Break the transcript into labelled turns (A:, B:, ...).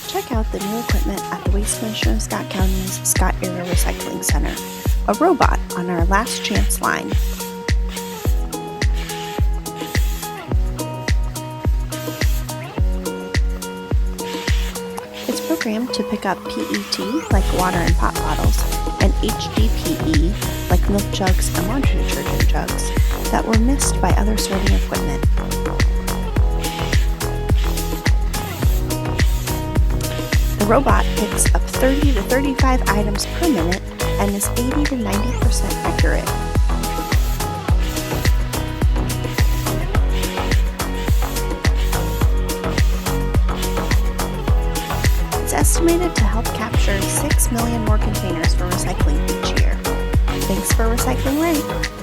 A: Check out the new equipment at the Waste Management of Scott County's Scott Area Recycling Center, a robot on our last chance line. It's programmed to pick up PET, like water and pop bottles, and HDPE, like milk jugs and laundry detergent jugs, that were missed by other sorting equipment. The robot picks up 30 to 35 items per minute and is 80 to 90% accurate. It's estimated to help capture 6 million more containers for recycling each year. Thanks for recycling right.